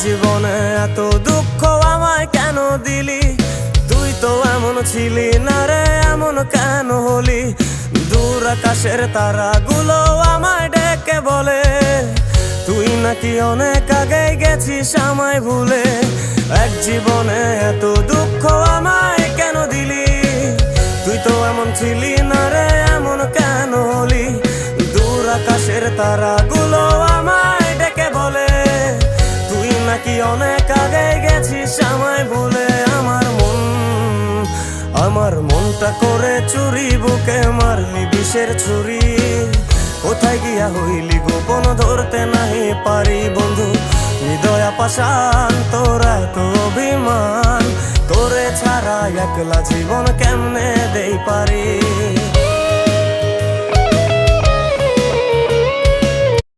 জীবনে এত দুঃখ আমায় কেন দিলি? তুই তো এমন ছিলি না রে, এমন কেন হলি? দূর আকাশের তারাগুলো আমায় ডেকে বলে তুই নাকি অনেক আগে গেছিস আমায় ভুলে। এক জীবনে এত দুঃখ আমায় কেন দিলি? তুই তো এমন ছিলি না রে, এমন কেন হলি? দূর আকাশের তারাগুলো আমায় ডেকে বলে তুই নাকি অনেক আগে গেছিস আমায় ভুলে। আমার মনটা করে চুরি, বুকে মারলি বিষের ছুরি। কোথায় গিয়া হইলি গোপন ধরতে নাহি পারি বন্ধু। হৃদয় পাষাণ তোর এত অভিমান, তোরে ছাড়া একলা জীবন কেমনে দেই পারি?